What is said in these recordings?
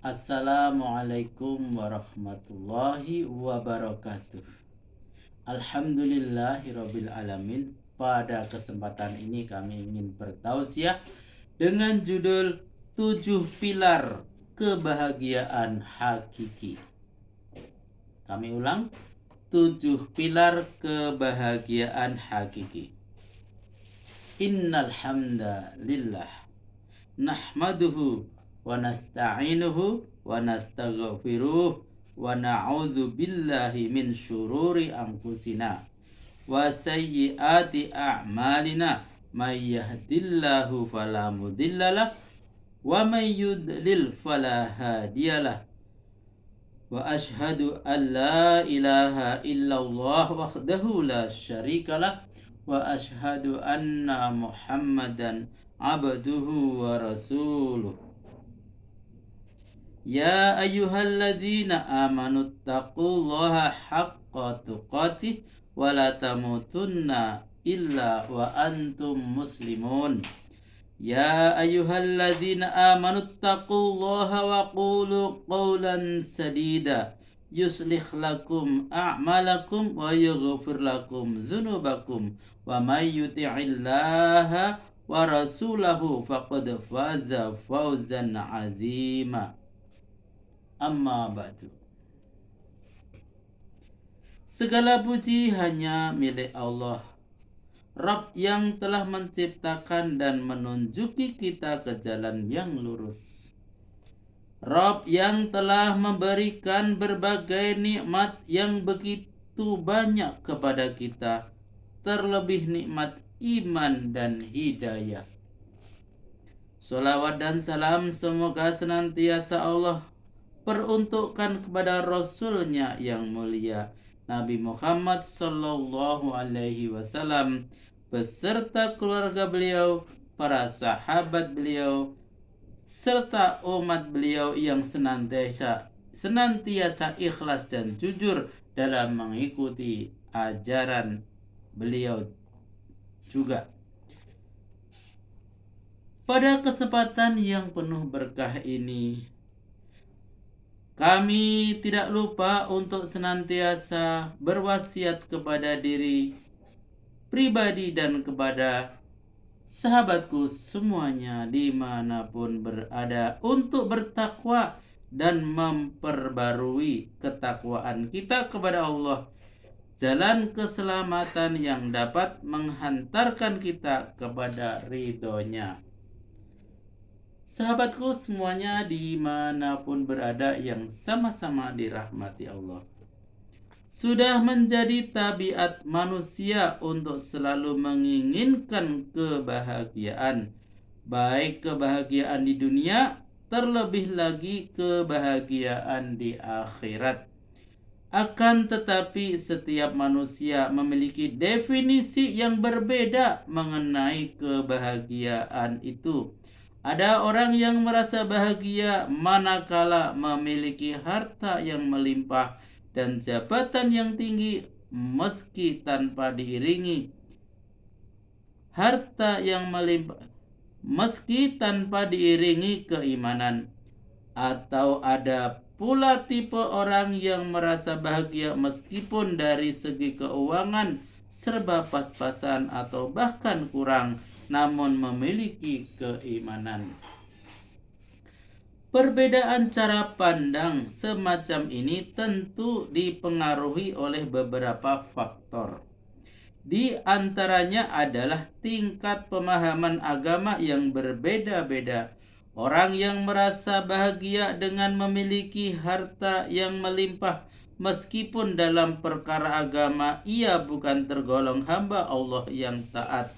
Assalamualaikum warahmatullahi wabarakatuh. Alhamdulillahirabbil alamin. Pada kesempatan ini kami ingin bertausiah dengan judul 7 pilar kebahagiaan hakiki. Kami ulang, 7 pilar kebahagiaan hakiki. Innal hamdalillah nahmaduhu wa nasta'inuhu wa nastaghfiruh wa na'udzu billahi min syururi anfusina wa sayyiati a'malina may yahdillahu fala mudhillalah wa may yudlil fala hadiyalah wa asyhadu an la ilaha illallah wahdahu la syarikalah wa asyhadu anna muhammadan abduhu wa rasuluh. Ya ayyuhalladzina amanu taqullaha haqqa tuqatih wa la tamutunna illa wa antum muslimun. Ya ayyuhalladzina amanu taqullaha wa qulu qawlan sadida yuslih lakum a'malakum wa yaghfir lakum dzunubakum wa may yuti'illaha wa rasulahu faqad faza fawzan azima. Amma ba'du. Segala puji hanya milik Allah, Rabb yang telah menciptakan dan menunjuki kita ke jalan yang lurus. Rabb yang telah memberikan berbagai nikmat yang begitu banyak kepada kita, terlebih nikmat iman dan hidayah. Salawat dan salam semoga senantiasa Allah peruntukkan kepada Rasulnya yang mulia Nabi Muhammad sallallahu alaihi wasallam beserta keluarga beliau, para sahabat beliau, serta umat beliau yang senantiasa ikhlas dan jujur dalam mengikuti ajaran beliau juga. Pada kesempatan yang penuh berkah ini, kami tidak lupa untuk senantiasa berwasiat kepada diri pribadi dan kepada sahabatku semuanya dimanapun berada untuk bertakwa dan memperbarui ketakwaan kita kepada Allah, jalan keselamatan yang dapat menghantarkan kita kepada ridhonya. Sahabatku semuanya dimanapun berada yang sama-sama dirahmati Allah, sudah menjadi tabiat manusia untuk selalu menginginkan kebahagiaan, baik kebahagiaan di dunia, terlebih lagi kebahagiaan di akhirat. Akan tetapi setiap manusia memiliki definisi yang berbeda mengenai kebahagiaan itu. Ada orang yang merasa bahagia manakala memiliki harta yang melimpah dan jabatan yang tinggi meski tanpa diiringi harta yang melimpah meski tanpa diiringi keimanan. Atau ada pula tipe orang yang merasa bahagia meskipun dari segi keuangan serba pas-pasan atau bahkan kurang, namun memiliki keimanan. Perbedaan cara pandang semacam ini tentu dipengaruhi oleh beberapa faktor. Di antaranya adalah tingkat pemahaman agama yang berbeda-beda. Orang yang merasa bahagia dengan memiliki harta yang melimpah meskipun dalam perkara agama ia bukan tergolong hamba Allah yang taat.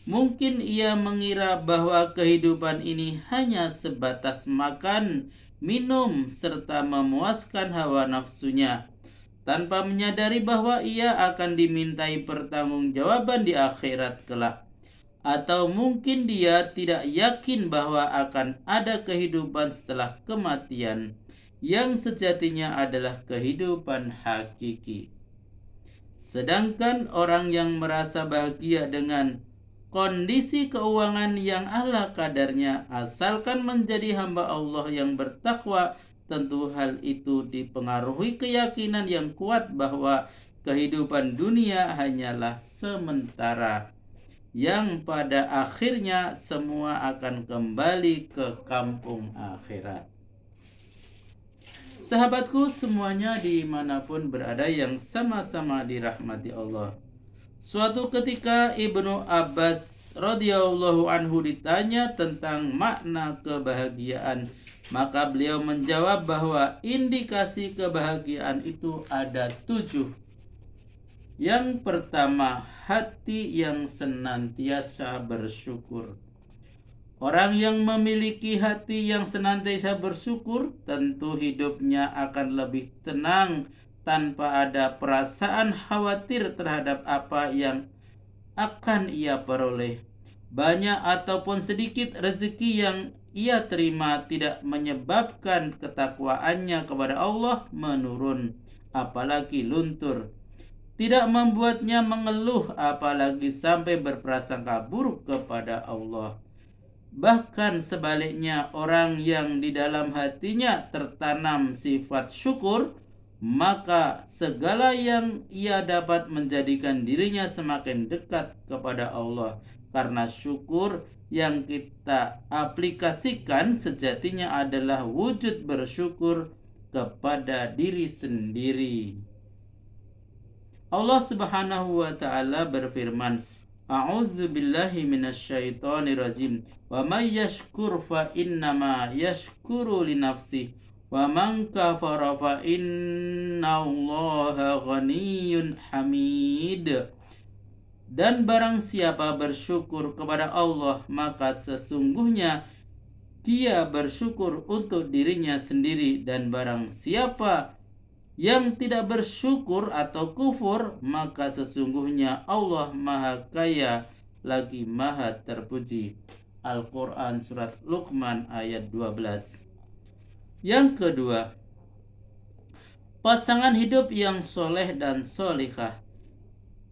Mungkin ia mengira bahwa kehidupan ini hanya sebatas makan, minum, serta memuaskan hawa nafsunya, tanpa menyadari bahwa ia akan dimintai pertanggungjawaban di akhirat kelak. Atau mungkin dia tidak yakin bahwa akan ada kehidupan setelah kematian, yang sejatinya adalah kehidupan hakiki. Sedangkan orang yang merasa bahagia dengan kondisi keuangan yang ala kadarnya, asalkan menjadi hamba Allah yang bertakwa. Tentu hal itu dipengaruhi keyakinan yang kuat bahwa kehidupan dunia hanyalah sementara, yang pada akhirnya semua akan kembali ke kampung akhirat. Sahabatku semuanya dimanapun berada yang sama-sama dirahmati Allah. Suatu ketika Ibnu Abbas radhiyallahu anhu ditanya tentang makna kebahagiaan, maka beliau menjawab bahwa indikasi kebahagiaan itu ada 7. Yang pertama, hati yang senantiasa bersyukur. Orang yang memiliki hati yang senantiasa bersyukur, tentu hidupnya akan lebih tenang tanpa ada perasaan khawatir terhadap apa yang akan ia peroleh. Banyak ataupun sedikit rezeki yang ia terima tidak menyebabkan ketakwaannya kepada Allah menurun, apalagi luntur. Tidak membuatnya mengeluh, apalagi sampai berprasangka buruk kepada Allah. Bahkan sebaliknya, orang yang di dalam hatinya tertanam sifat syukur, maka segala yang ia dapat menjadikan dirinya semakin dekat kepada Allah. Karena syukur yang kita aplikasikan sejatinya adalah wujud bersyukur kepada diri sendiri. Allah Subhanahu wa ta'ala berfirman, A'udzu billahi minasyaitonir rajim. Wa may yashkur fa innama yashkuru li nafsihi wa man kafara fa innallaha ghaniyyun hamid. Dan barang siapa bersyukur kepada Allah, maka sesungguhnya dia bersyukur untuk dirinya sendiri, dan barang siapa yang tidak bersyukur atau kufur, maka sesungguhnya Allah Maha Kaya lagi Maha Terpuji. Al-Quran Surat Luqman ayat 12. Yang kedua, pasangan hidup yang soleh dan solihah.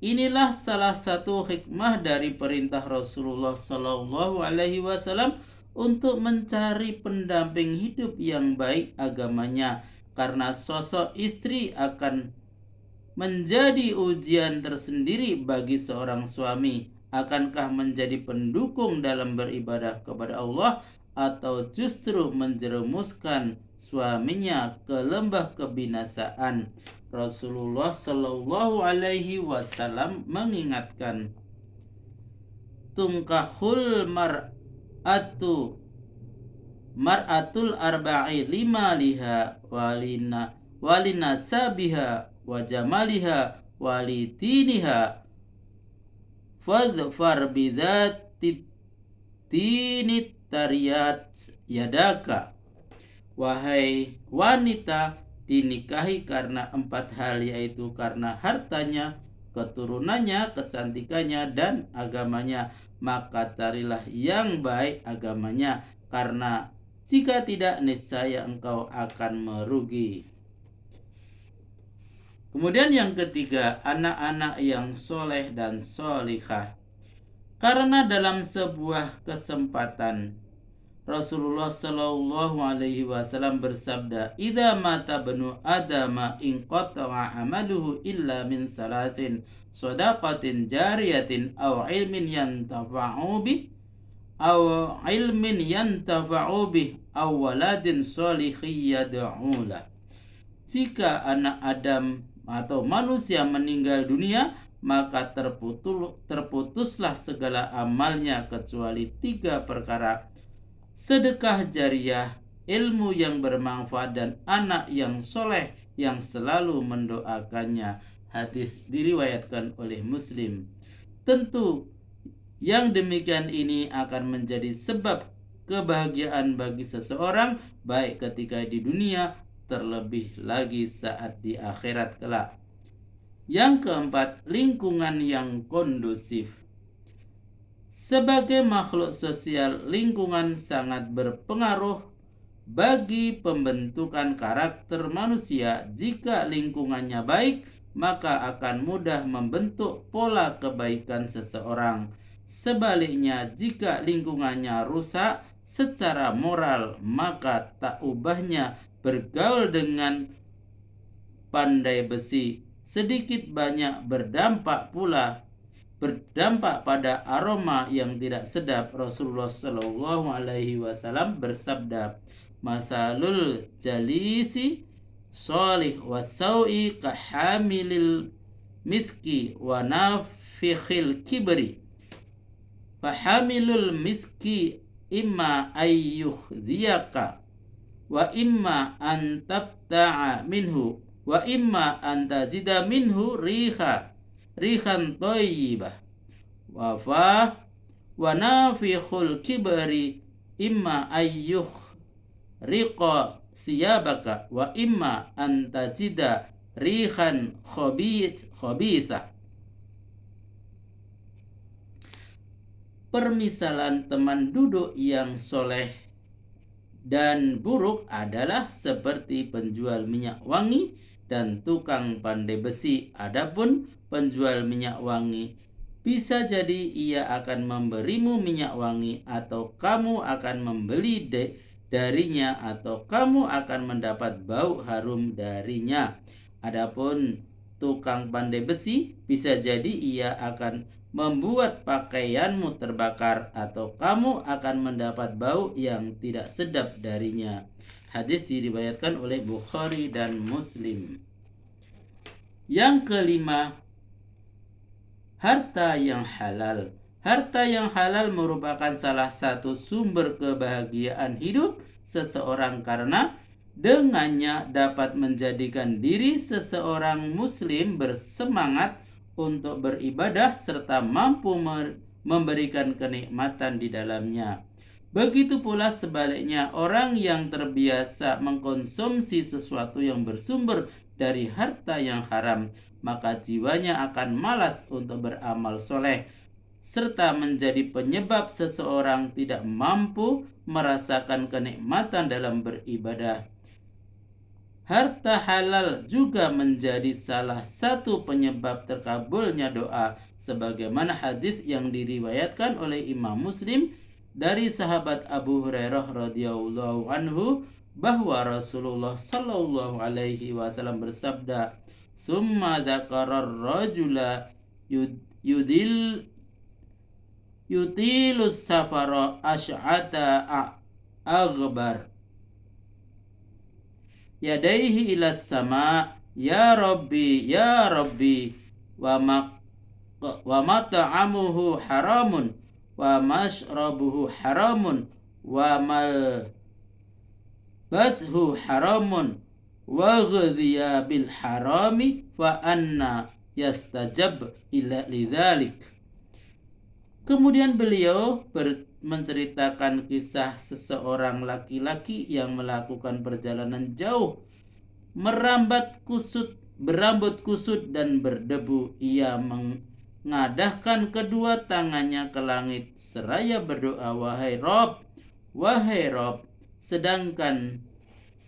Inilah salah satu hikmah dari perintah Rasulullah Sallallahu Alaihi Wasallam untuk mencari pendamping hidup yang baik agamanya, karena sosok istri akan menjadi ujian tersendiri bagi seorang suami. Akankah menjadi pendukung dalam beribadah kepada Allah, atau justru menjerumuskan suaminya ke lembah kebinasaan? Rasulullah Shallallahu Alaihi Wasallam mengingatkan, tungkahul mar'atul arba'i lima liha walina sabiha wa jamaliha walitiniha fadfar bidzati tinit tariyat yadaka. Wahai wanita, dinikahi karena 4 hal, yaitu karena hartanya, keturunannya, kecantikannya, dan agamanya. Maka carilah yang baik agamanya, karena jika tidak, niscaya engkau akan merugi. Kemudian yang ketiga, anak-anak yang soleh dan solihah. Karena dalam sebuah kesempatan Rasulullah Shallallahu Alaihi Wasallam bersabda, "Idza mata banu Adama inqata'a amaluhu illa min salasin, shadaqatin jariyatin aw ilmin yantafa'u bih aw waladin sholihin yad'u lah." Jika anak Adam atau manusia meninggal dunia, maka terputuslah segala amalnya kecuali 3 perkara: sedekah jariah, ilmu yang bermanfaat, dan anak yang soleh yang selalu mendoakannya. Hadis diriwayatkan oleh Muslim. Tentu yang demikian ini akan menjadi sebab kebahagiaan bagi seseorang, baik ketika di dunia, terlebih lagi saat di akhirat kelak. Yang keempat, lingkungan yang kondusif. Sebagai makhluk sosial, lingkungan sangat berpengaruh bagi pembentukan karakter manusia. Jika lingkungannya baik, maka akan mudah membentuk pola kebaikan seseorang. Sebaliknya, jika lingkungannya rusak secara moral, maka tak ubahnya bergaul dengan pandai besi sedikit banyak berdampak pada aroma yang tidak sedap. Rasulullah Shallallahu Alaihi Wasallam bersabda, "Masalul jalisi solih wasaui kahamilil miski wa nafikhil kibri. Fahamilul miski imma ayyuhdiyaka wa imma antabta'a minhu wa imma antazida minhu rihan thayyibah wa nafikhul kibri imma riqa siyabaka wa imma antajida rihan khabitha." Permisalan teman duduk yang soleh dan buruk adalah seperti penjual minyak wangi dan tukang pandai besi. Adapun penjual minyak wangi, bisa jadi ia akan memberimu minyak wangi, atau kamu akan membeli darinya, atau kamu akan mendapat bau harum darinya. Adapun tukang pandai besi, bisa jadi ia akan membuat pakaianmu terbakar, atau kamu akan mendapat bau yang tidak sedap darinya. Hadis diriwayatkan oleh Bukhari dan Muslim. Yang kelima, harta yang halal. Harta yang halal merupakan salah satu sumber kebahagiaan hidup seseorang, karena dengannya dapat menjadikan diri seseorang muslim bersemangat untuk beribadah serta mampu memberikan kenikmatan di dalamnya. Begitu pula sebaliknya, orang yang terbiasa mengkonsumsi sesuatu yang bersumber dari harta yang haram, maka jiwanya akan malas untuk beramal soleh, serta menjadi penyebab seseorang tidak mampu merasakan kenikmatan dalam beribadah. Harta halal juga menjadi salah satu penyebab terkabulnya doa, sebagaimana hadis yang diriwayatkan oleh Imam Muslim dari sahabat Abu Hurairah radhiyallahu anhu bahwa Rasulullah Shallallahu Alaihi Wasallam bersabda, "Summa dzakarar rajula yutilus safara asy'ata aghbar yadaihi ilas sama, ya Rabbi wa mat'amuhu haramun wa mashrabuhu haramun wa malbashu haramun wa ghadhiya bil harami fa anna yastajab ila lidzalik." Kemudian beliau menceritakan kisah seseorang laki-laki yang melakukan perjalanan jauh, berambut kusut dan berdebu. Ia mengadahkan kedua tangannya ke langit seraya berdoa, wahai Rob, sedangkan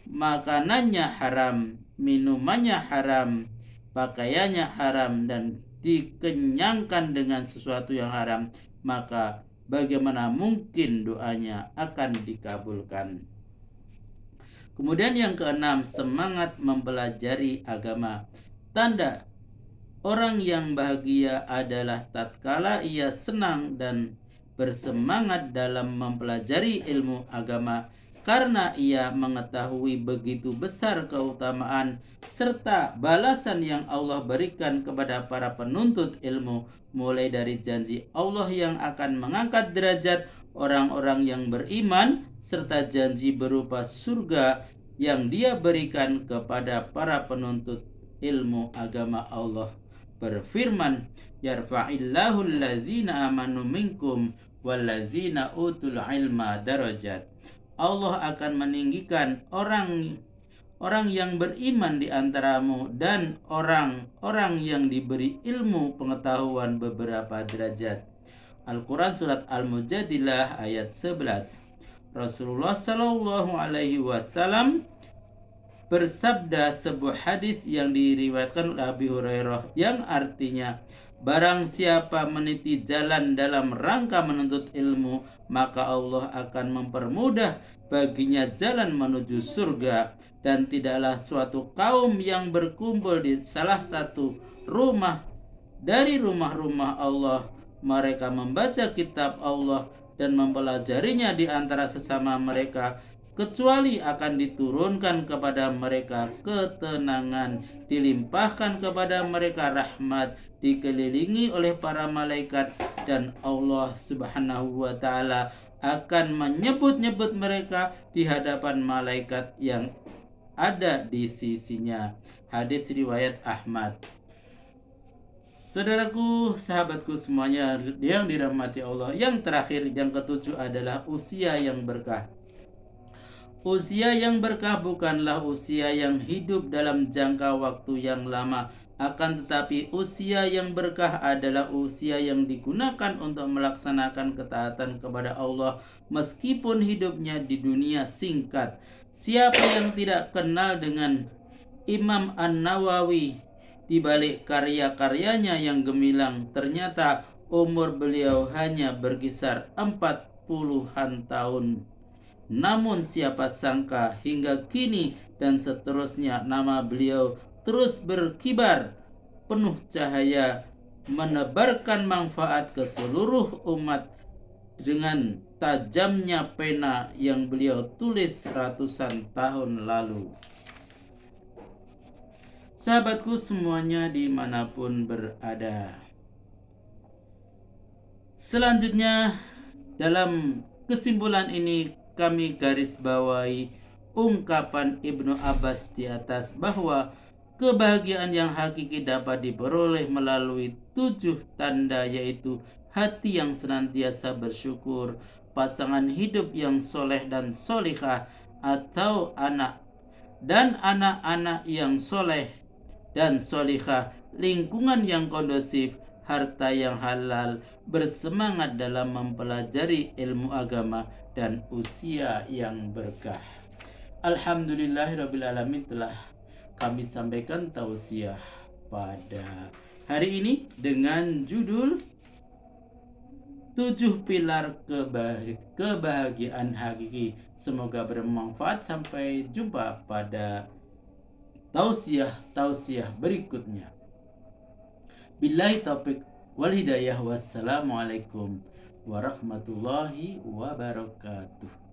makanannya haram, minumannya haram, pakaiannya haram, dan dikenyangkan dengan sesuatu yang haram, maka bagaimana mungkin doanya akan dikabulkan? Kemudian yang keenam, semangat mempelajari agama. Tanda orang yang bahagia adalah tatkala ia senang dan bersemangat dalam mempelajari ilmu agama, karena ia mengetahui begitu besar keutamaan serta balasan yang Allah berikan kepada para penuntut ilmu, mulai dari janji Allah yang akan mengangkat derajat orang-orang yang beriman, serta janji berupa surga yang Dia berikan kepada para penuntut ilmu agama. Allah berfirman, "Yarfa'illahu allazina amanu minkum wallazina utul ilma darajat." Allah akan meninggikan orang yang beriman di antaramu dan orang-orang yang diberi ilmu pengetahuan beberapa derajat. Al-Quran Surat Al-Mujadilah ayat 11. Rasulullah Shallallahu Alaihi Wasallam bersabda sebuah hadis yang diriwayatkan oleh Abu Hurairah, yang artinya, Barang siapa meniti jalan dalam rangka menuntut ilmu, maka Allah akan mempermudah baginya jalan menuju surga. Dan tidaklah suatu kaum yang berkumpul di salah satu rumah dari rumah-rumah Allah, mereka membaca kitab Allah dan mempelajarinya di antara sesama mereka, kecuali akan diturunkan kepada mereka ketenangan, dilimpahkan kepada mereka rahmat, dikelilingi oleh para malaikat, dan Allah Subhanahu wa taala akan menyebut-nyebut mereka di hadapan malaikat yang ada di sisinya. Hadis riwayat Ahmad. Saudaraku, sahabatku semuanya yang dirahmati Allah, yang terakhir, yang ketujuh adalah usia yang berkah. Usia yang berkah bukanlah usia yang hidup dalam jangka waktu yang lama, akan tetapi usia yang berkah adalah usia yang digunakan untuk melaksanakan ketaatan kepada Allah meskipun hidupnya di dunia singkat. Siapa yang tidak kenal dengan Imam An-Nawawi di balik karya-karyanya yang gemilang, ternyata umur beliau hanya berkisar 40-an tahun. Namun siapa sangka hingga kini dan seterusnya nama beliau terus berkibar penuh cahaya, menebarkan manfaat ke seluruh umat dengan tajamnya pena yang beliau tulis ratusan tahun lalu. Sahabatku semuanya dimanapun berada, selanjutnya dalam kesimpulan ini kami garis bawahi ungkapan Ibnu Abbas di atas bahwa kebahagiaan yang hakiki dapat diperoleh melalui 7 tanda, yaitu hati yang senantiasa bersyukur, pasangan hidup yang soleh dan solihah atau anak-anak yang soleh dan solihah, lingkungan yang kondusif, harta yang halal, bersemangat dalam mempelajari ilmu agama, dan usia yang berkah. Alhamdulillahirrabbilalamin, telah kami sampaikan tausiah pada hari ini dengan judul 7 pilar kebahagiaan hakiki. Semoga bermanfaat. Sampai jumpa pada tausiah berikutnya. Billahi taufik wal hidayah. Wassalamualaikum warahmatullahi wabarakatuh.